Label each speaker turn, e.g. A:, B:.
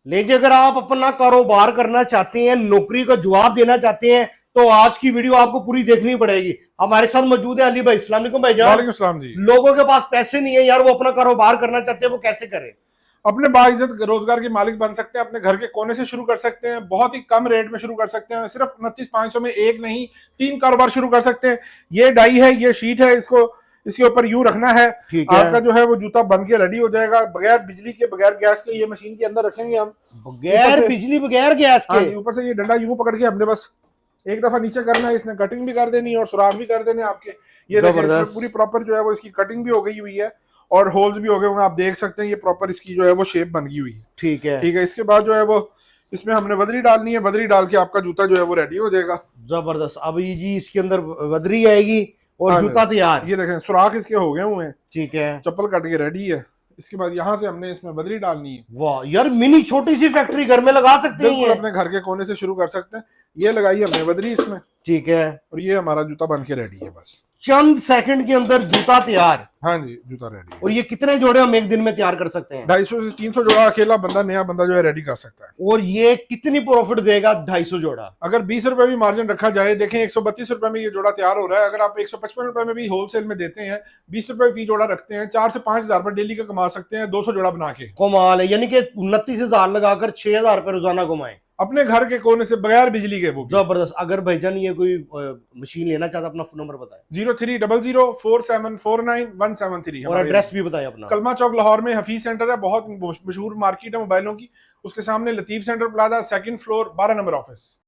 A: लेकिन अगर आप अपना कारोबार करना चाहते हैं, नौकरी का जवाब देना चाहते हैं, तो आज की वीडियो आपको पूरी देखनी पड़ेगी। हमारे साथ मौजूद है अली भाई। अस्सलाम वालेकुम भाईजान।
B: वालेकुम सलाम जी।
A: लोगों के पास पैसे नहीं है यार, वो अपना कारोबार करना चाहते हैं, वो कैसे करें?
B: अपने बाइज्जत रोजगार के मालिक बन सकते हैं, अपने घर के कोने से शुरू कर सकते हैं, बहुत ही कम रेट में शुरू कर सकते हैं। सिर्फ 29,500 में एक नहीं 3 कारोबार शुरू कर सकते हैं। ये डाई है, ये शीट है, इसको इसके ऊपर यूं रखना है।
A: ठीक है।
B: आपका जो है वो जूता बन के रेडी हो जाएगा, बगैर बिजली के बगैर गैस के। ये मशीन के अंदर रखेंगे हम ऊपर
A: बगैर
B: से।
A: बिजली बगैर गैस
B: हाँ
A: के?
B: जी, ऊपर से ये डंडा यूं पकड़ के हमने बस एक दफा नीचे करना है, इसने कटिंग भी कर देनी है और सुराख भी कर देने आपके। ये देखें, इसमें
A: जबरदस्त।
B: पूरी प्रॉपर जो है वो इसकी कटिंग भी हो गई हुई है और होल्स भी हो गए हुए हैं। आप देख सकते हैं ये प्रॉपर इसकी जो है वो शेप बन गई हुई है।
A: ठीक है।
B: ठीक है, इसके बाद जो है वो इसमें हमने वदरी डालनी है। वदरी डाल के आपका जूता जो है वो रेडी हो जाएगा।
A: जबरदस्त। अब ये जी इसके अंदर वदरी आएगी और
B: हाँ
A: जूता
B: जी,
A: तैयार।
B: ये देखें सुराख इसके हो गए हुए हैं।
A: ठीक है।
B: चप्पल कट के रेडी है। इसके बाद यहाँ से हमने इसमें वदरी डालनी है।
A: वाह यार, मिनी छोटी सी फैक्ट्री घर में लगा सकते हैं
B: बिल्कुल
A: ये।
B: अपने घर के कोने से शुरू कर सकते हैं। ये लगाई हमने वदरी इसमें
A: ठीक है।
B: और ये हमारा जूता बन के रेडी है बस।
A: चंद सेकंड के अंदर जूता तैयार।
B: हाँ जी, जूता रेडी है।
A: और ये कितने जोड़े हम एक दिन में तैयार कर सकते हैं?
B: 250 से 300 जोड़ा अकेला बंदा, नया बंदा जो है रेडी कर सकता है।
A: और ये कितनी प्रॉफिट देगा 250 जोड़ा?
B: अगर 20 रुपए भी मार्जिन रखा जाए, देखें 132 रुपए में ये जोड़ा तैयार हो रहा है। अगर आप 155 रुपए में भी होलसेल में देते हैं, 20 रुपए फी जोड़ा रखते हैं, 4 से 5 हजार रुपए डेली का कमा सकते हैं 200 जोड़ा बना के।
A: कमाल है, यानी कि 29,000 लगाकर 6,000 रुपए रोजाना कमाए
B: अपने घर के कोने से बगैर बिजली के। वो
A: जबरदस्त। अगर भाईजान ये कोई मशीन लेना चाहता, अपना फोन नंबर बताएं
B: 03004749 173।
A: और एड्रेस भी बताएं अपना।
B: कलमा चौक लाहौर में हफीज सेंटर है, बहुत मशहूर मार्केट है मोबाइलों की। उसके सामने Latif centre plaza, 2nd floor, 12 number office.